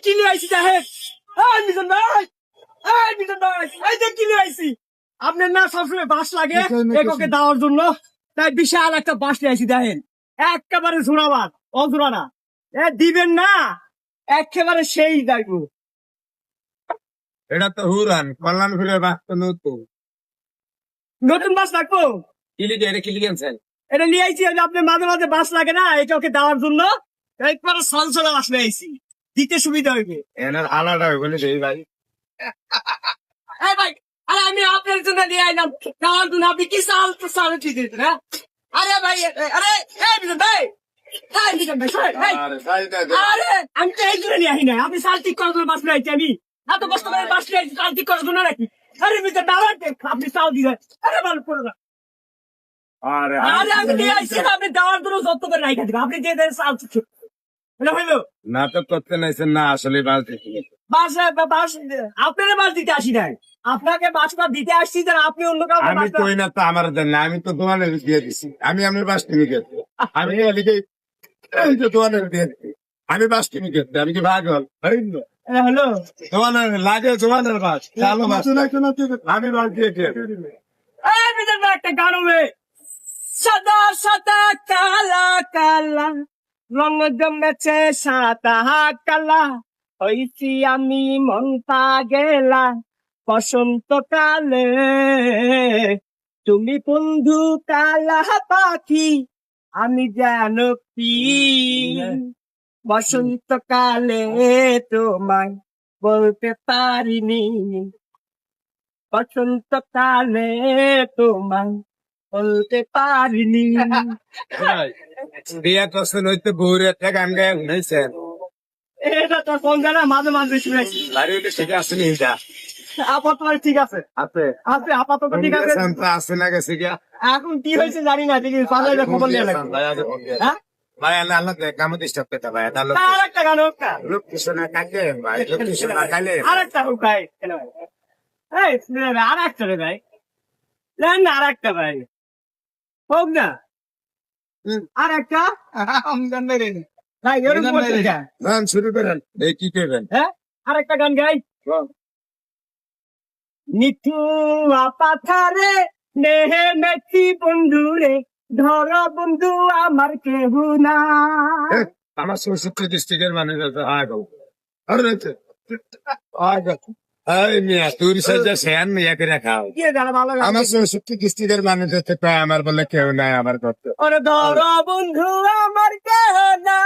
কি নিয়ে আইছি দেখেন। এই মিজান ভাই, এই মিজান ভাই, এই যে কি নিয়ে আইছি। আপনার না সবসময় বাঁশ লাগে এককে দেওয়ার জন্য, তাই বিশাল একটা বাঁশ নিয়ে আইছি দেখেন। একেবারে ঝোড়াবাদ, অজোড়া না। দিবেন না, একেবারে সেই দেখবো। এটা তো হুরান কল্যাণ ফিরে বাঁচতো নতুন নতুন বাঁশ রাখবো, কিলিকে এটা কিলিকে আনছেন এটা নিয়ে আইছি। ওই যে আপনার মাঝে মাঝে বাঁশ লাগে না, এটা ওকে দেওয়ার জন্য একবারে সলসলা বাঁশ নিয়ে আইছি, দিতে সুবিধা হইবে। এনার আলাদা হয়ে বলে সেই ভাই এই ভাই, আরে আমি আপনার জন্য নিয়ে আইলাম দেওয়ার জন্য, আপনি কি চাল তো চাল ঠিক দিতেন, হ্যাঁ? আরে ভাই, আরে এই বিজন ভাই, এই বিজন ভাই, শোনেন, এই, আরে আমি তো এই জন্য নিয়ে আহি না, আপনি চাল ঠিক করার জন্য বাঁশ নিয়ে আইছি। আমি এত কষ্ট করে বাঁশ নিয়ে আইছি চাল ঠিক করার জন্য নাকি? আরে বিজন দাঁড়ান, আপনি চাল দিলেন, আরে ভালো করে না। আরে আরে আমি নিয়ে আইছি, আপনি দেওয়ার জন্য যত করে রাইখা দিবেন, আপনি যে দেন চাল ঠিক এটা হইলো। নাটক করতে নাইছেন না আসলে বাঁচতে বাস বাস আপনারা বাস দিতে আসি নাই, আপনাকে বাসটা দিতে আসছি, যেন আপনি অন্য কাউকে আমি কই না তো আমার দেন না, আমি তো দোকানে দিয়ে দিছি। আমি আপনার বাস কিনে গেছি, আমি এদিকে এই যে দোকানে দিয়ে দিছি। আমি বাস কিনে গেছি, আমি কি ভাগল হলো। দোকানের লাগে দোকানের বাস চালো বাস আমি বাস দিয়ে দিয়েছি। এই বিজন ভাই, একটা গান হবে, সাদা সাদা কালা কালা রং জমেছে সাদা কালা, হইছি আমি মন পাগেলা বসন্তকালে, তুমি বন্ধু কালা পাখি আমি জানো কি, বসন্তকালে তোমায় বলতে পারিনি, বসন্তকালে তোমায় বলতে পারিনি। বিয়া করছেন হইতে বউরে একটা গান গায়ে শুনেছেন এটা তো কোন জায়গা মাঝে মাঝে শুনেছি। বাড়ি হইতে সেটা আসেনি এটা আপাতত ঠিক আছে, আছে আছে আপাতত ঠিক আছে। আছে না গেছে গিয়া এখন কি হয়েছে জানি না, ঠিক আছে পারলে খবর নিয়ে লাগবে। হ্যাঁ, ভাই আল্লাহ আল্লাহ কামে ডিস্টার্ব করতে ভাই আল্লাহ আর একটা গান হোক না, লোক কিছু না কাকে ভাই লোক কিছু না কালে আর একটা হোক ভাই। এই আর একটা রে ভাই, না আর একটা ভাই হোক না, আর একটা ভাই এরকম করতে চায়। গান শুরু করেন এই কি করবেন হ্যাঁ, আর একটা গান গাই। নিঠু পাথারে নেহে মেথি বন্ধু রে, ধর বন্ধু আমার কেহ না। আমার 64 ডিস্ট্রিক্টের মানুষ আছে আগো আরে আগো এই মিয়া তুই সাজা সেন মিয়া করে খাও কি গান ভালো গান? আমার 64 ডিস্ট্রিক্টের মানুষ আছে প্রায় আমার বলে কেউ নাই আমার করতে ওরে ধর বন্ধু আমার কেহ না,